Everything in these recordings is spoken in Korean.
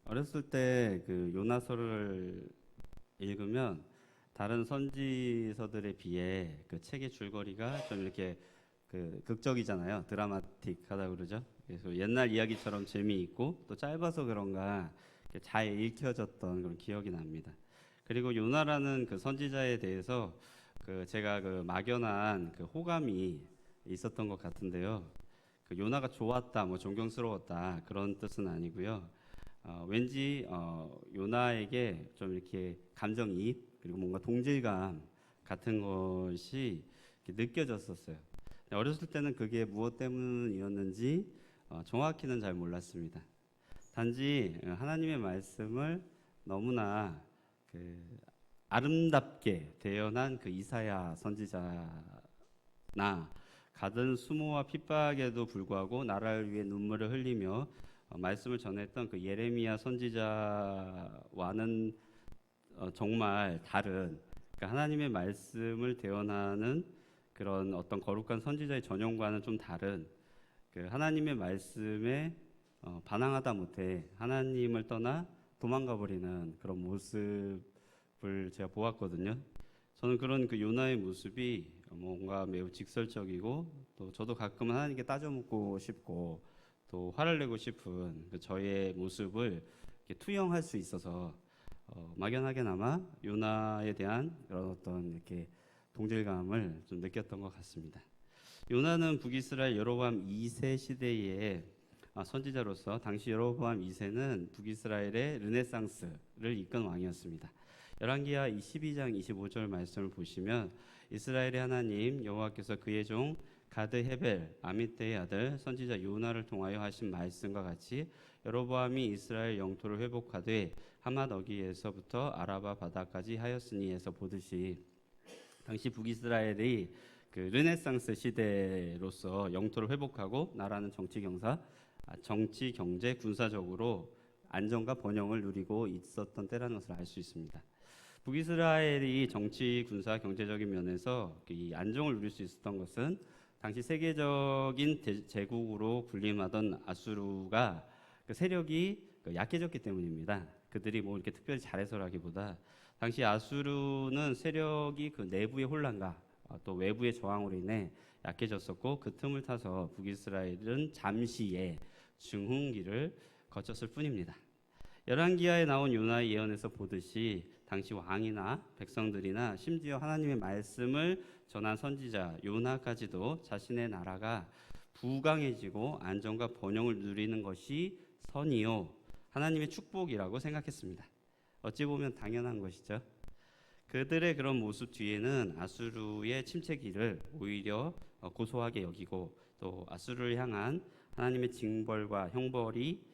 어렸을 때 그 요나서를 읽으면 다른 선지서들에 비해 그 책의 줄거리가 좀 이렇게 그 극적이잖아요. 드라마틱하다 그러죠. 그래서 옛날 이야기처럼 재미있고 또 짧아서 그런가 이렇게 잘 읽혀졌던 그런 기억이 납니다. 그리고 요나라는 그 선지자에 대해서 그 제가 그 막연한 그 호감이 있었던 것 같은데요. 그 요나가 좋았다, 뭐 존경스러웠다 그런 뜻은 아니고요. 왠지 요나에게 좀 이렇게 감정이입 그리고 뭔가 동질감 같은 것이 이렇게 느껴졌었어요. 어렸을 때는 그게 무엇 때문이었는지 정확히는 잘 몰랐습니다. 단지 하나님의 말씀을 너무나 그 아름답게 대연한 그 이사야 선지자나 가든 수모와 핍박에도 불구하고 나라를 위해 눈물을 흘리며 말씀을 전했던 그 예레미야 선지자와는 정말 다른 그러니까 하나님의 말씀을 대언하는 그런 어떤 거룩한 선지자의 전형과는 좀 다른 그 하나님의 말씀에 반항하다 못해 하나님을 떠나 도망가 버리는 그런 모습을 제가 보았거든요. 저는 그런 그 요나의 모습이 뭔가 매우 직설적이고 또 저도 가끔은 하나님께 따져 묻고 싶고 또 화를 내고 싶은 그 저의 모습을 이렇게 투영할 수 있어서 막연하게나마 요나에 대한 그런 어떤 이렇게 동질감을 좀 느꼈던 것 같습니다. 요나는 북이스라엘 여로보암 2세 시대의 선지자로서 당시 여로보암 2세는 북이스라엘의 르네상스를 이끈 왕이었습니다. 열왕기하 22장 25절 말씀을 보시면 이스라엘의 하나님 여호와께서 그의 종 가드 헤벨 아미떼의 아들 선지자 요나를 통하여 하신 말씀과 같이 여로보암이 이스라엘 영토를 회복하되 하맛 어기에서부터 아라바 바다까지 하였으니에서 보듯이 당시 북이스라엘이 그 르네상스 시대로서 영토를 회복하고 나라는 정치, 경제, 군사적으로 안정과 번영을 누리고 있었던 때라는 것을 알 수 있습니다. 북이스라엘이 정치, 군사, 경제적인 면에서 이 안정을 누릴 수 있었던 것은 당시 세계적인 제국으로 군림하던 아수르가 그 세력이 약해졌기 때문입니다. 그들이 뭐 이렇게 특별히 잘해서라기보다 당시 아수르는 세력이 그 내부의 혼란과 또 외부의 저항으로 인해 약해졌었고 그 틈을 타서 북이스라엘은 잠시의 중흥기를 거쳤을 뿐입니다. 열왕기하에 나온 요나의 예언에서 보듯이 당시 왕이나 백성들이나 심지어 하나님의 말씀을 전한 선지자 요나까지도 자신의 나라가 부강해지고 안정과 번영을 누리는 것이 선이요 하나님의 축복이라고 생각했습니다. 어찌 보면 당연한 것이죠. 그들의 그런 모습 뒤에는 아수르의 침체기를 오히려 고소하게 여기고 또 아수르를 향한 하나님의 징벌과 형벌이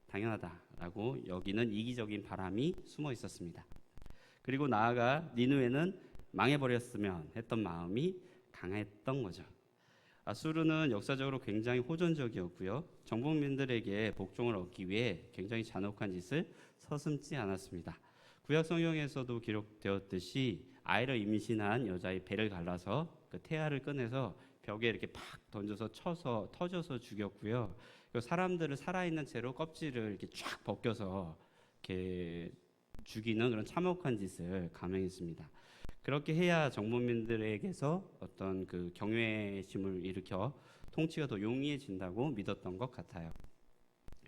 당연하다라고 여기는 이기적인 바람이 숨어 있었습니다. 그리고 나아가 니느웨는 망해버렸으면 했던 마음이 강했던 거죠. 아수르는 역사적으로 굉장히 호전적이었고요. 정복민들에게 복종을 얻기 위해 굉장히 잔혹한 짓을 서슴지 않았습니다. 구약 성경에서도 기록되었듯이 아이를 임신한 여자의 배를 갈라서 그 태아를 꺼내서 벽에 이렇게 팍 던져서 쳐서 터져서 죽였고요. 사람들을 살아있는 채로 껍질을 이렇게 쫙 벗겨서 이렇게 죽이는 그런 참혹한 짓을 감행했습니다. 그렇게 해야 정복민들에게서 어떤 그 경외심을 일으켜 통치가 더 용이해진다고 믿었던 것 같아요.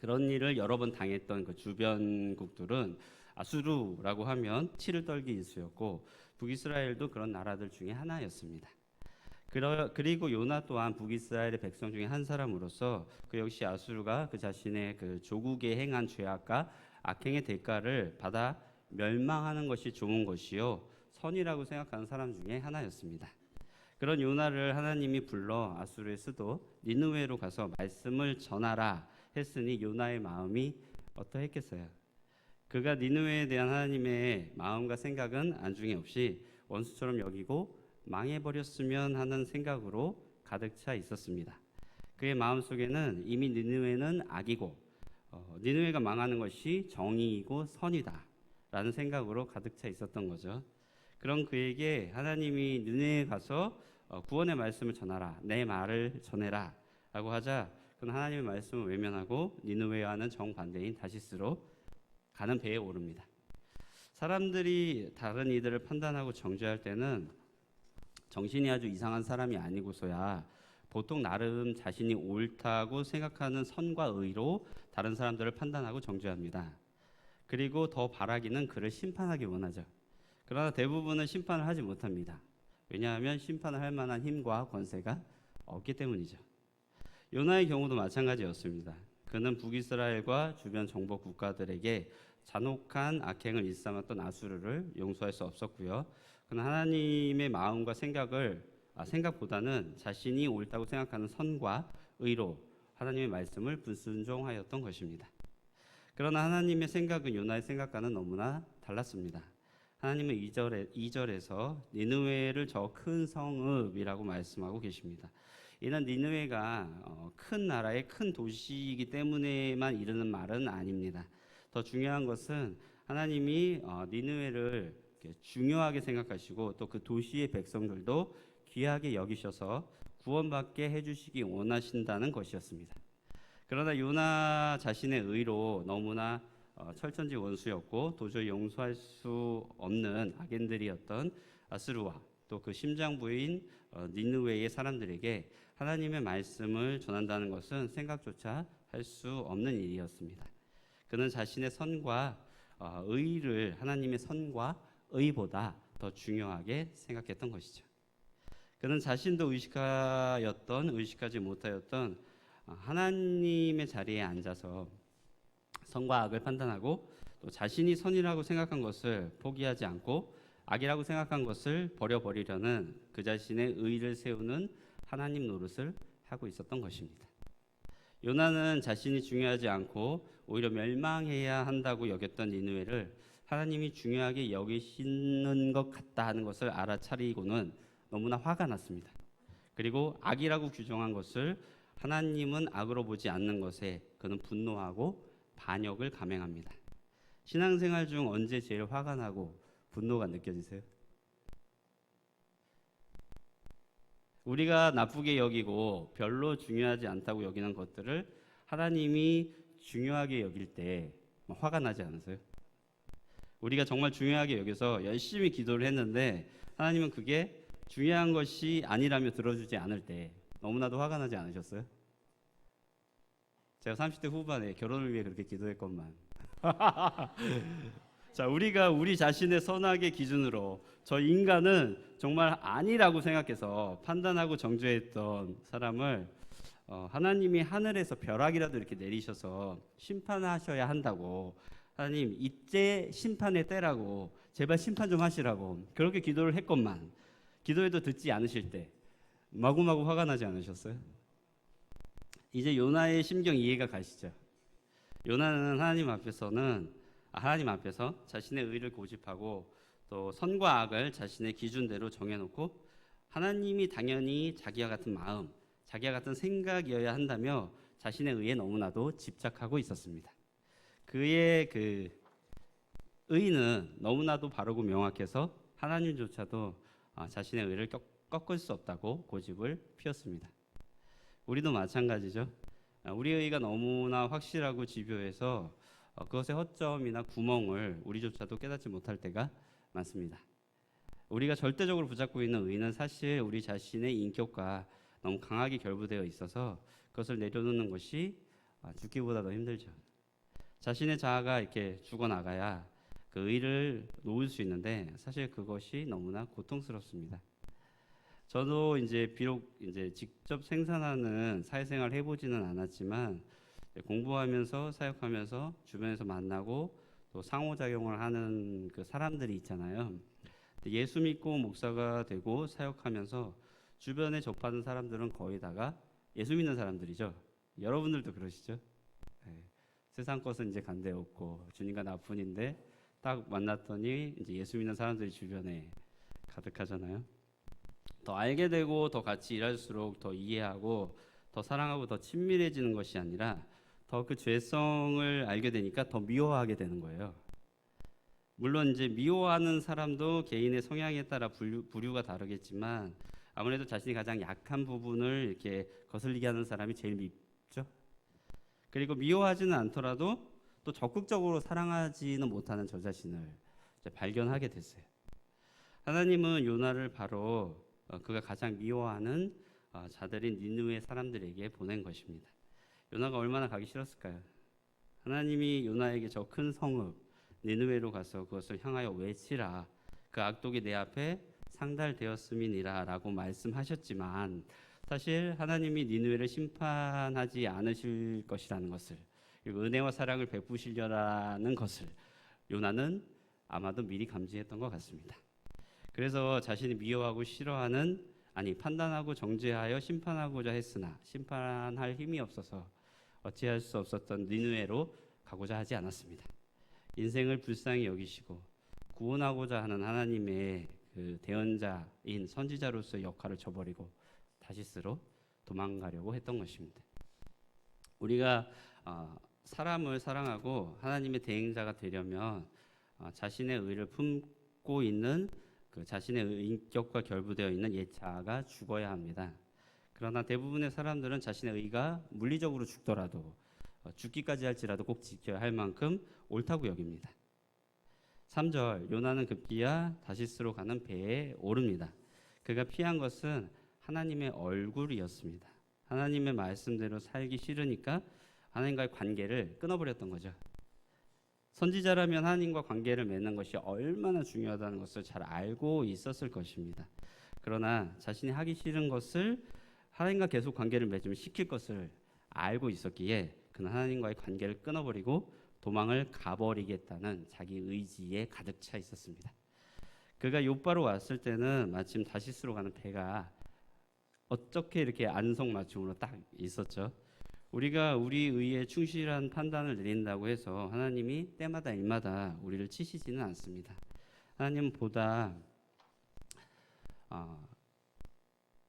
그런 일을 여러 번 당했던 그 주변국들은 아수르라고 하면 치를 떨기 일쑤였고 북이스라엘도 그런 나라들 중에 하나였습니다. 그리고 요나 또한 북이스라엘의 백성 중에 한 사람으로서 그 역시 아수르가 그 자신의 그 조국에 행한 죄악과 악행의 대가를 받아 멸망하는 것이 좋은 것이요 선이라고 생각하는 사람 중에 하나였습니다. 그런 요나를 하나님이 불러 아수르의 수도 니느웨로 가서 말씀을 전하라 했으니 요나의 마음이 어떠했겠어요? 그가 니느웨에 대한 하나님의 마음과 생각은 안중에 없이 원수처럼 여기고 망해버렸으면 하는 생각으로 가득 차 있었습니다. 그의 마음속에는 이미 니느웨는 악이고 니느웨가 망하는 것이 정의이고 선이다 라는 생각으로 가득 차 있었던 거죠. 그런 그에게 하나님이 니느웨에 가서 구원의 말씀을 전하라 내 말을 전해라 라고 하자 그는 하나님의 말씀을 외면하고 니느웨와는 정반대인 다시스로 가는 배에 오릅니다. 사람들이 다른 이들을 판단하고 정죄할 때는 정신이 아주 이상한 사람이 아니고서야 보통 나름 자신이 옳다고 생각하는 선과 의로 다른 사람들을 판단하고 정죄합니다. 그리고 더 바라기는 그를 심판하기 원하죠. 그러나 대부분은 심판을 하지 못합니다. 왜냐하면 심판을 할 만한 힘과 권세가 없기 때문이죠. 요나의 경우도 마찬가지였습니다. 그는 북이스라엘과 주변 정복 국가들에게 잔혹한 악행을 일삼았던 아수르를 용서할 수 없었고요. 그는 하나님의 마음과 생각보다는 자신이 옳다고 생각하는 선과 의로 하나님의 말씀을 불순종하였던 것입니다. 그러나 하나님의 생각은 요나의 생각과는 너무나 달랐습니다. 하나님은 2절에서 니느웨를 저 큰 성읍이라고 말씀하고 계십니다. 이는 니느웨가 큰 나라의 큰 도시이기 때문에만 이르는 말은 아닙니다. 더 중요한 것은 하나님이 니느웨를 중요하게 생각하시고 또 그 도시의 백성들도 귀하게 여기셔서 구원받게 해주시기 원하신다는 것이었습니다. 그러나 요나 자신의 의로 너무나 철천지 원수였고 도저히 용서할 수 없는 악인들이었던 아수르와 또 그 심장부인 니느웨의 사람들에게 하나님의 말씀을 전한다는 것은 생각조차 할 수 없는 일이었습니다. 그는 자신의 선과 의를 하나님의 선과 의보다 더 중요하게 생각했던 것이죠. 그는 자신도 의식하지 못하였던 하나님의 자리에 앉아서 선과 악을 판단하고 또 자신이 선이라고 생각한 것을 포기하지 않고 악이라고 생각한 것을 버려버리려는 그 자신의 의를 세우는 하나님 노릇을 하고 있었던 것입니다. 요나는 자신이 중요하지 않고 오히려 멸망해야 한다고 여겼던 니느웨를 하나님이 중요하게 여기시는 것 같다 하는 것을 알아차리고는 너무나 화가 났습니다. 그리고 악이라고 규정한 것을 하나님은 악으로 보지 않는 것에 그는 분노하고 반역을 감행합니다. 신앙생활 중 언제 제일 화가 나고 분노가 느껴지세요? 우리가 나쁘게 여기고 별로 중요하지 않다고 여기는 것들을 하나님이 중요하게 여길 때 화가 나지 않으세요? 우리가 정말 중요하게 여겨서 열심히 기도를 했는데 하나님은 그게 중요한 것이 아니라며 들어주지 않을 때 너무나도 화가 나지 않으셨어요? 제가 30대 후반에 결혼을 위해 그렇게 기도했건만 자, 우리가 우리 자신의 선악의 기준으로 저 인간은 정말 아니라고 생각해서 판단하고 정죄했던 사람을 하나님이 하늘에서 벼락이라도 이렇게 내리셔서 심판하셔야 한다고, 하나님 이제 심판의 때라고 제발 심판 좀 하시라고 그렇게 기도를 했건만 기도해도 듣지 않으실 때 마구마구 화가 나지 않으셨어요? 이제 요나의 심경 이해가 가시죠? 요나는 하나님 앞에서 자신의 의를 고집하고 또 선과 악을 자신의 기준대로 정해놓고 하나님이 당연히 자기와 같은 마음, 자기와 같은 생각이어야 한다며 자신의 의에 너무나도 집착하고 있었습니다. 그의 그 의는 너무나도 바르고 명확해서 하나님조차도 자신의 의를 꺾을 수 없다고 고집을 피웠습니다. 우리도 마찬가지죠. 우리의 의가 너무나 확실하고 집요해서 그것의 허점이나 구멍을 우리조차도 깨닫지 못할 때가 많습니다. 우리가 절대적으로 붙잡고 있는 의는 사실 우리 자신의 인격과 너무 강하게 결부되어 있어서 그것을 내려놓는 것이 죽기보다 더 힘들죠. 자신의 자아가 이렇게 죽어나가야 그 의를 놓을 수 있는데 사실 그것이 너무나 고통스럽습니다. 저도 비록 직접 생산하는 사회생활을 해보지는 않았지만 공부하면서 사역하면서 주변에서 만나고 또 상호작용을 하는 그 사람들이 있잖아요. 예수 믿고 목사가 되고 사역하면서 주변에 접하는 사람들은 거의 다가 예수 믿는 사람들이죠. 여러분들도 그러시죠? 네. 세상 것은 이제 간데 없고 주님과 나뿐인데 딱 만났더니 이제 예수 믿는 사람들이 주변에 가득하잖아요. 더 알게 되고 더 같이 일할수록 더 이해하고 더 사랑하고 더 친밀해지는 것이 아니라 더 그 죄성을 알게 되니까 더 미워하게 되는 거예요. 물론 이제 미워하는 사람도 개인의 성향에 따라 부류가 다르겠지만 아무래도 자신이 가장 약한 부분을 이렇게 거슬리게 하는 사람이 제일 싶죠. 그리고 미워하지는 않더라도 또 적극적으로 사랑하지는 못하는 저 자신을 이제 발견하게 됐어요. 하나님은 요나를 바로 그가 가장 미워하는 자들인 니느웨 사람들에게 보낸 것입니다. 요나가 얼마나 가기 싫었을까요? 하나님이 요나에게 저 큰 성읍 니느웨로 가서 그것을 향하여 외치라. 그 악독이 내 앞에 상달되었음이니라라고 말씀하셨지만 사실 하나님이 니느웨를 심판하지 않으실 것이라는 것을, 그리고 은혜와 사랑을 베푸시려라는 것을 요나는 아마도 미리 감지했던 것 같습니다. 그래서 자신이 미워하고 싫어하는, 아니 판단하고 정죄하여 심판하고자 했으나 심판할 힘이 없어서 어찌할 수 없었던 니느웨로 가고자 하지 않았습니다. 인생을 불쌍히 여기시고 구원하고자 하는 하나님의 그 대언자인 선지자로서의 역할을 저버리고 다시스로 도망가려고 했던 것입니다. 우리가 사람을 사랑하고 하나님의 대행자가 되려면 자신의 의를 품고 있는 그 자신의 인격과 결부되어 있는 옛 자아가 죽어야 합니다. 그러나 대부분의 사람들은 자신의 의가 물리적으로 죽더라도 죽기까지 할지라도 꼭 지켜야 할 만큼 옳다고 여깁니다. 3절, 요나는 급기야 다시스로 가는 배에 오릅니다. 그가 피한 것은 하나님의 얼굴이었습니다. 하나님의 말씀대로 살기 싫으니까 하나님과의 관계를 끊어버렸던 거죠. 선지자라면 하나님과 관계를 맺는 것이 얼마나 중요하다는 것을 잘 알고 있었을 것입니다. 그러나 자신이 하기 싫은 것을 하나님과 계속 관계를 맺으면 시킬 것을 알고 있었기에 그는 하나님과의 관계를 끊어버리고 도망을 가버리겠다는 자기 의지에 가득 차 있었습니다. 그가 욥바로 왔을 때는 마침 다시스로 가는 배가 어떻게 이렇게 안성맞춤으로 딱 있었죠. 우리가 우리 의에 충실한 판단을 내린다고 해서 하나님이 때마다 일마다 우리를 치시지는 않습니다. 하나님은 보다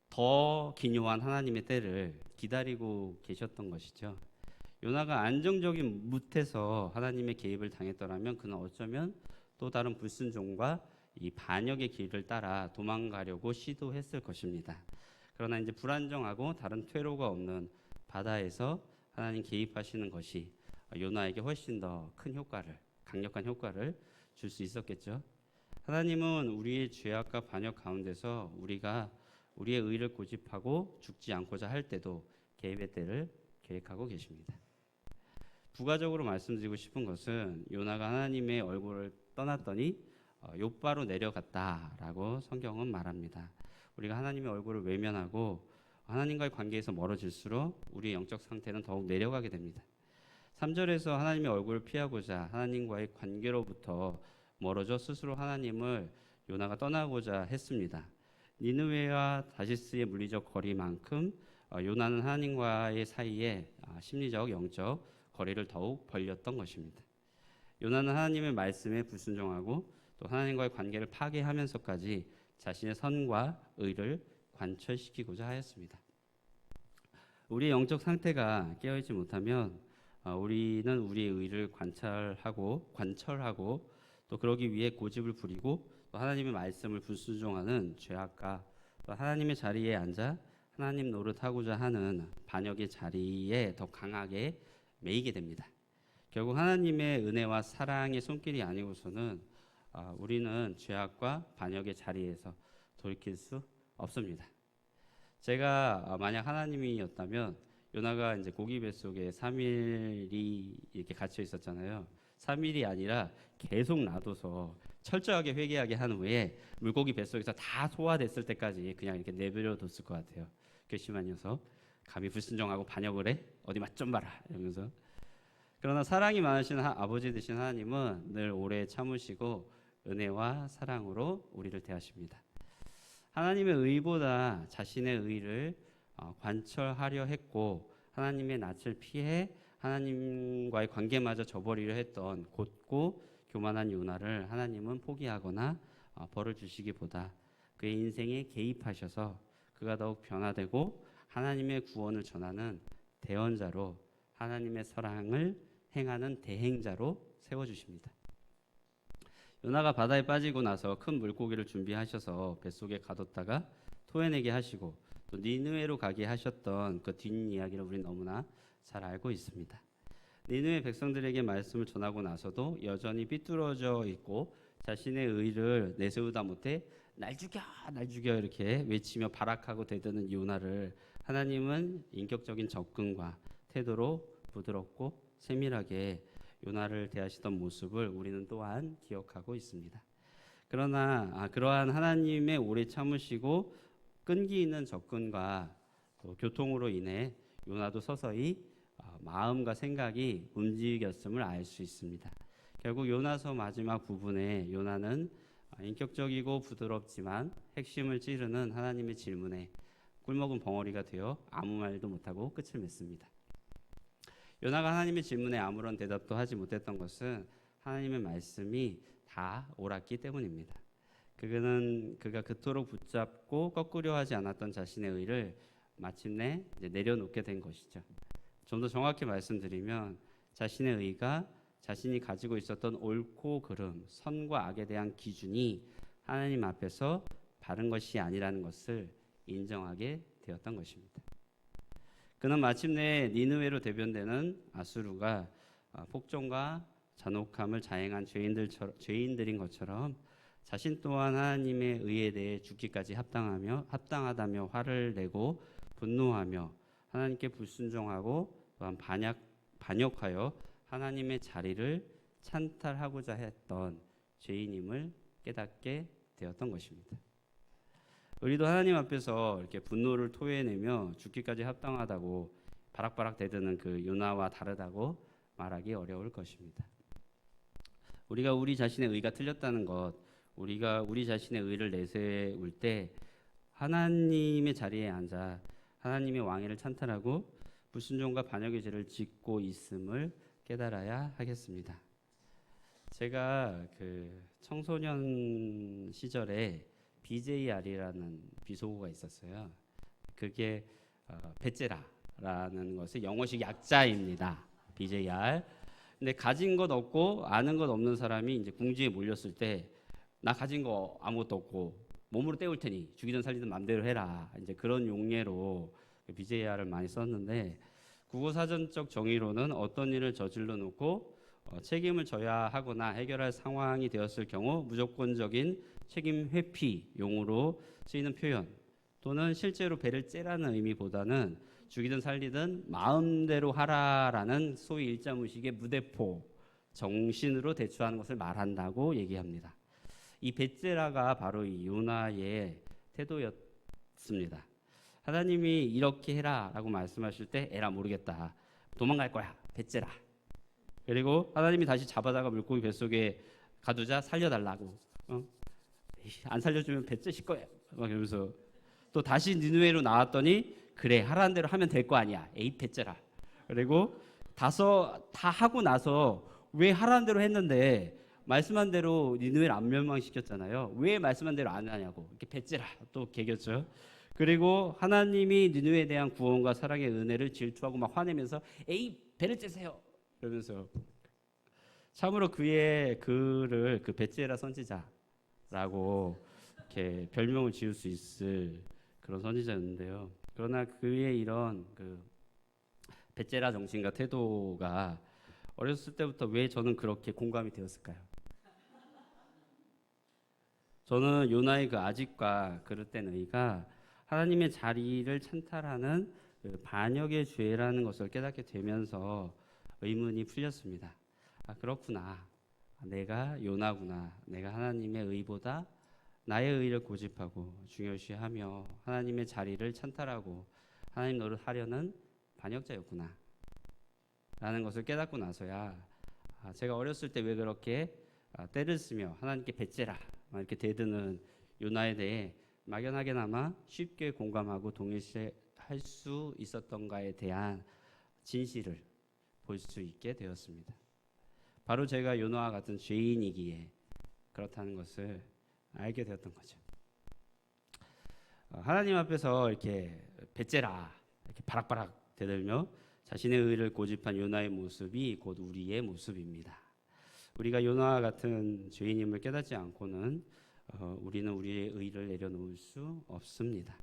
더 기묘한 하나님의 때를 기다리고 계셨던 것이죠. 요나가 안정적인 뭇에서 하나님의 개입을 당했더라면 그는 어쩌면 또 다른 불순종과 이 반역의 길을 따라 도망가려고 시도했을 것입니다. 그러나 이제 불안정하고 다른 퇴로가 없는 바다에서 하나님 개입하시는 것이 요나에게 훨씬 더 큰 효과를, 강력한 효과를 줄 수 있었겠죠. 하나님은 우리의 죄악과 반역 가운데서 우리가 우리의 의를 고집하고 죽지 않고자 할 때도 개입의 때를 계획하고 계십니다. 부가적으로 말씀드리고 싶은 것은 요나가 하나님의 얼굴을 떠났더니 욥바로 내려갔다라고 성경은 말합니다. 우리가 하나님의 얼굴을 외면하고 하나님과의 관계에서 멀어질수록 우리의 영적 상태는 더욱 내려가게 됩니다. 3절에서 하나님의 얼굴을 피하고자 하나님과의 관계로부터 멀어져 스스로 하나님을 요나가 떠나고자 했습니다. 니느웨와 다시스의 물리적 거리만큼 요나는 하나님과의 사이에 심리적, 영적 거리를 더욱 벌렸던 것입니다. 요나는 하나님의 말씀에 불순종하고 또 하나님과의 관계를 파괴하면서까지 자신의 선과 의를 관철시키고자 하였습니다. 우리의 영적 상태가 깨어있지 못하면 우리는 우리의 의를 관철하고 또 그러기 위해 고집을 부리고 또 하나님의 말씀을 불순종하는 죄악과 또 하나님의 자리에 앉아 하나님 노릇하고자 하는 반역의 자리에 더 강하게 매이게 됩니다. 결국 하나님의 은혜와 사랑의 손길이 아니고서는 우리는 죄악과 반역의 자리에서 돌이킬 수 없습니다. 제가 만약 하나님이었다면 요나가 이제 고기 뱃속에 3일이 이렇게 갇혀 있었잖아요. 3일이 아니라 계속 놔둬서 철저하게 회개하게 한 후에 물고기 뱃속에서 다 소화됐을 때까지 그냥 이렇게 내버려 뒀을 것 같아요. 괘씸한 녀석, 감히 불순종하고 반역을 해? 어디 맛 좀 봐라 이러면서. 그러나 사랑이 많으신 아버지 되신 하나님은 늘 오래 참으시고 은혜와 사랑으로 우리를 대하십니다. 하나님의 의보다 자신의 의를 관철하려 했고 하나님의 낯을 피해 하나님과의 관계마저 저버리려 했던 곧고 교만한 요나를 하나님은 포기하거나 벌을 주시기보다 그의 인생에 개입하셔서 그가 더욱 변화되고 하나님의 구원을 전하는 대언자로 하나님의 사랑을 행하는 대행자로 세워주십니다. 요나가 바다에 빠지고 나서 큰 물고기를 준비하셔서 뱃속에 가뒀다가 토해내게 하시고 또 니느웨로 가게 하셨던 그 뒷이야기를 우리는 너무나 잘 알고 있습니다. 니느웨 백성들에게 말씀을 전하고 나서도 여전히 삐뚤어져 있고 자신의 의를 내세우다 못해 날 죽여 날 죽여 이렇게 외치며 발악하고 대드는 요나를 하나님은 인격적인 접근과 태도로 부드럽고 세밀하게 요나를 대하시던 모습을 우리는 또한 기억하고 있습니다. 그러나 그러한 하나님의 오래 참으시고 끈기 있는 접근과 또 교통으로 인해 요나도 서서히 마음과 생각이 움직였음을 알 수 있습니다. 결국 요나서 마지막 부분에 요나는 인격적이고 부드럽지만 핵심을 찌르는 하나님의 질문에 꿀먹은 벙어리가 되어 아무 말도 못하고 끝을 맺습니다. 요나가 하나님의 질문에 아무런 대답도 하지 못했던 것은 하나님의 말씀이 다 옳았기 때문입니다. 그가 그토록 붙잡고 꺾으려 하지 않았던 자신의 의를 마침내 내려놓게 된 것이죠. 좀 더 정확히 말씀드리면 자신의 의가 자신이 가지고 있었던 옳고 그름, 선과 악에 대한 기준이 하나님 앞에서 바른 것이 아니라는 것을 인정하게 되었던 것입니다. 그는 마침내 니느웨로 대변되는 아수르가 폭정과 잔혹함을 자행한 죄인들인 것처럼 자신 또한 하나님의 의에 대해 죽기까지 합당하다며 화를 내고 분노하며 하나님께 불순종하고 또한 반역하여 하나님의 자리를 찬탈하고자 했던 죄인임을 깨닫게 되었던 것입니다. 우리도 하나님 앞에서 이렇게 분노를 토해내며 죽기까지 합당하다고 바락바락 대드는 그 요나와 다르다고 말하기 어려울 것입니다. 우리가 우리 자신의 의가 틀렸다는 것, 우리가 우리 자신의 의를 내세울 때 하나님의 자리에 앉아 하나님의 왕위를 찬탈하고 불순종과 반역의 죄를 짓고 있음을 깨달아야 하겠습니다. 제가 그 청소년 시절에 BJR이라는 비속어가 있었어요. 그게 베제라라는 것의 영어식 약자입니다. BJR. 근데 가진 것 없고 아는 것 없는 사람이 이제 궁지에 몰렸을 때 나 가진 거 아무것도 없고 몸으로 때울 테니 죽이든 살리든 마음대로 해라. 이제 그런 용례로 BJR을 많이 썼는데 국어사전적 정의로는 어떤 일을 저질러 놓고 책임을 져야 하거나 해결할 상황이 되었을 경우 무조건적인 책임 회피용으로 쓰이는 표현 또는 실제로 배를 째라는 의미보다는 죽이든 살리든 마음대로 하라라는 소위 일자무식의 무대포 정신으로 대처하는 것을 말한다고 얘기합니다. 이 베째라가 바로 이 요나의 태도였습니다. 하나님이 이렇게 해라라고 말씀하실 때 에라 모르겠다. 도망갈 거야. 베째라. 그리고 하나님이 다시 잡아다가 물고기 뱃속에 가두자 살려달라고. 안 살려주면 베째실 거야. 막 이러면서 또 다시 니느웨로 나왔더니 그래 하라는 대로 하면 될 거 아니야. 에이 베째라. 그리고 다 하고 나서 왜 하라는 대로 했는데 말씀한 대로 니느웨를 안 멸망시켰잖아요. 왜 말씀한 대로 안 하냐고. 이렇게 베째라 또 개겼죠. 그리고 하나님이 니느웨에 대한 구원과 사랑의 은혜를 질투하고 막 화내면서 에이 배를 째세요. 그러면서 참으로 그의 글을 그 베째라 선지자라고 이렇게 별명을 지을 수 있을 그런 선지자였는데요. 그러나 그의 이런 그 베째라 정신과 태도가 어렸을 때부터 왜 저는 그렇게 공감이 되었을까요? 저는 요나의 그 아집과 그릇된 의가 하나님의 자리를 찬탈하는 그 반역의 죄라는 것을 깨닫게 되면서 의문이 풀렸습니다. 그렇구나. 내가 요나구나. 내가 하나님의 의보다 나의 의를 고집하고 중요시하며 하나님의 자리를 찬탈하고 하나님 노릇 하려는 반역자였구나. 라는 것을 깨닫고 나서야 제가 어렸을 때 왜 그렇게 때를 쓰며 하나님께 베째라 이렇게 대드는 요나에 대해 막연하게나마 쉽게 공감하고 동일시할 수 있었던가에 대한 진실을 볼 수 있게 되었습니다. 바로 제가 요나와 같은 죄인이기에 그렇다는 것을 알게 되었던 거죠. 하나님 앞에서 이렇게 베째라 이렇게 바락바락 대들며 자신의 의를 고집한 요나의 모습이 곧 우리의 모습입니다. 우리가 요나와 같은 죄인임을 깨닫지 않고는 우리는 우리의 의를 내려놓을 수 없습니다.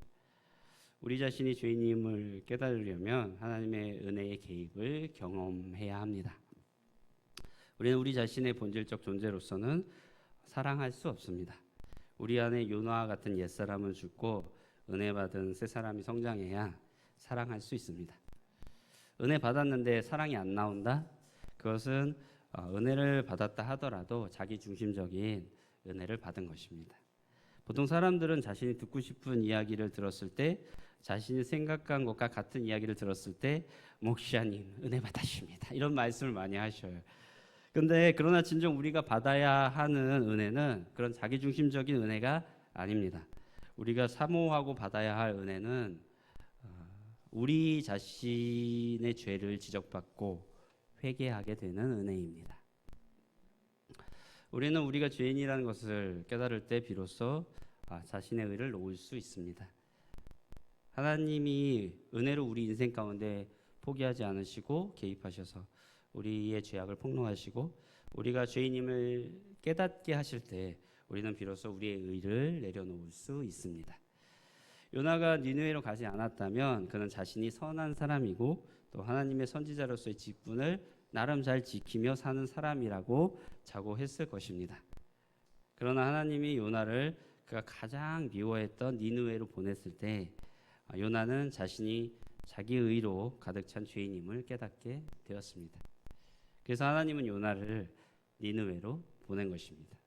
우리 자신이 죄인임을 깨달으려면 하나님의 은혜의 개입을 경험해야 합니다. 우리는 우리 자신의 본질적 존재로서는 사랑할 수 없습니다. 우리 안에 요나와 같은 옛사람은 죽고 은혜 받은 새 사람이 성장해야 사랑할 수 있습니다. 은혜 받았는데 사랑이 안 나온다? 그것은 은혜를 받았다 하더라도 자기 중심적인 은혜를 받은 것입니다. 보통 사람들은 자신이 듣고 싶은 이야기를 들었을 때, 자신이 생각한 것과 같은 이야기를 들었을 때 목사님 은혜 받았습니다 이런 말씀을 많이 하셔요. 그러나 진정 우리가 받아야 하는 은혜는 그런 자기중심적인 은혜가 아닙니다. 우리가 사모하고 받아야 할 은혜는 우리 자신의 죄를 지적받고 회개하게 되는 은혜입니다. 우리는 우리가 죄인이라는 것을 깨달을 때 비로소 자신의 의를 놓을 수 있습니다. 하나님이 은혜로 우리 인생 가운데 포기하지 않으시고 개입하셔서 우리의 죄악을 폭로하시고 우리가 죄인임을 깨닫게 하실 때 우리는 비로소 우리의 의를 내려놓을 수 있습니다. 요나가 니느웨로 가지 않았다면 그는 자신이 선한 사람이고 또 하나님의 선지자로서의 직분을 나름 잘 지키며 사는 사람이라고 자고했을 것입니다. 그러나 하나님이 요나를 그가 가장 미워했던 니느웨로 보냈을 때 요나는 자신이 자기 의로 가득 찬 죄인임을 깨닫게 되었습니다. 그래서 하나님은 요나를 니느웨로 보낸 것입니다.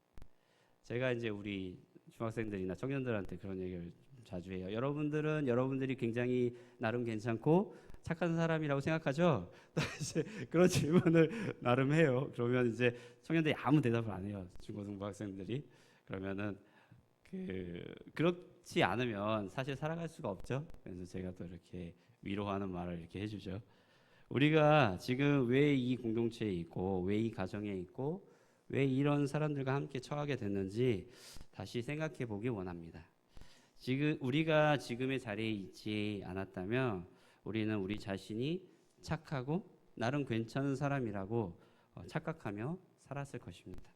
제가 이제 우리 중학생들이나 청년들한테 그런 얘기를 자주 해요. 여러분들은 여러분들이 굉장히 나름 괜찮고 착한 사람이라고 생각하죠? 이제 그런 질문을 나름 해요. 그러면 이제 청년들이 아무 대답을 안 해요. 중고등부 학생들이. 그러면은 그렇지 않으면 사실 살아갈 수가 없죠. 그래서 제가 또 이렇게 위로하는 말을 이렇게 해주죠. 우리가 지금 왜 이 공동체에 있고 왜 이 가정에 있고 왜 이런 사람들과 함께 처하게 됐는지 다시 생각해 보기 원합니다. 우리가 지금의 자리에 있지 않았다면 우리는 우리 자신이 착하고 나름 괜찮은 사람이라고 착각하며 살았을 것입니다.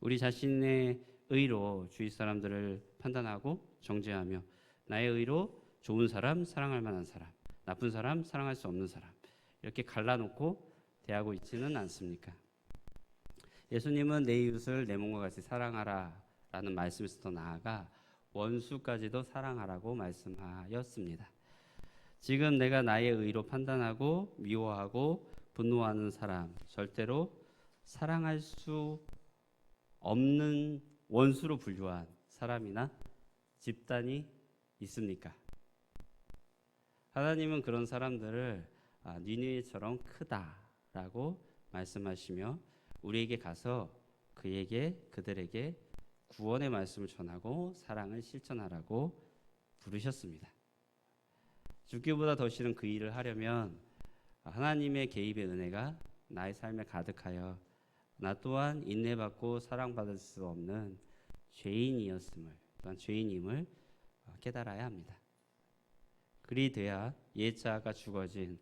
우리 자신의 의로 주위 사람들을 판단하고 정죄하며 나의 의로 좋은 사람, 사랑할 만한 사람, 나쁜 사람, 사랑할 수 없는 사람 이렇게 갈라놓고 대하고 있지는 않습니까? 예수님은 내 이웃을 내 몸과 같이 사랑하라 라는 말씀에서 더 나아가 원수까지도 사랑하라고 말씀하였습니다. 지금 내가 나의 의로 판단하고 미워하고 분노하는 사람 절대로 사랑할 수 없는 원수로 분류한 사람이나 집단이 있습니까? 하나님은 그런 사람들을 니느웨처럼 크다라고 말씀하시며 우리에게 가서 그들에게 구원의 말씀을 전하고 사랑을 실천하라고 부르셨습니다. 죽기보다 더 싫은 그 일을 하려면 하나님의 개입의 은혜가 나의 삶에 가득하여 나 또한 인내받고 사랑받을 수 없는 죄인이었음을 또한 죄인임을 깨달아야 합니다. 그리 돼야 옛 자아가 죽어진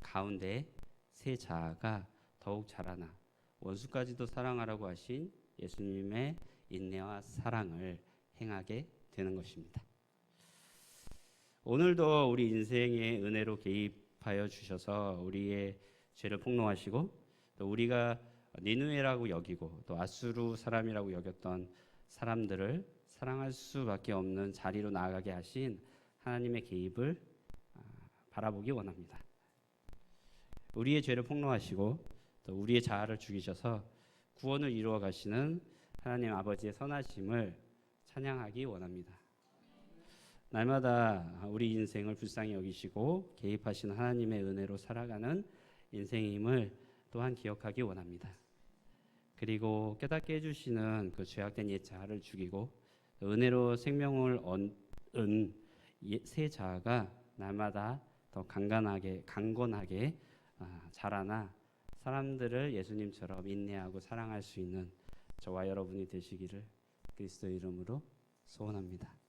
가운데 새 자아가 더욱 자라나 원수까지도 사랑하라고 하신 예수님의 인내와 사랑을 행하게 되는 것입니다. 오늘도 우리 인생의 은혜로 개입하여 주셔서 우리의 죄를 폭로하시고 또 우리가 니느웨라고 여기고 또 아수르 사람이라고 여겼던 사람들을 사랑할 수밖에 없는 자리로 나아가게 하신 하나님의 개입을 바라보기 원합니다. 우리의 죄를 폭로하시고 또 우리의 자아를 죽이셔서 구원을 이루어 가시는 하나님 아버지의 선하심을 찬양하기 원합니다. 날마다 우리 인생을 불쌍히 여기시고 개입하시는 하나님의 은혜로 살아가는 인생임을 또한 기억하기 원합니다. 그리고 깨닫게 해주시는 그 죄악된 옛 자아를 죽이고 은혜로 생명을 얻은 새 자아가 날마다 더 강건하게 자라나 사람들을 예수님처럼 인내하고 사랑할 수 있는 저와 여러분이 되시기를 그리스도의 이름으로 소원합니다.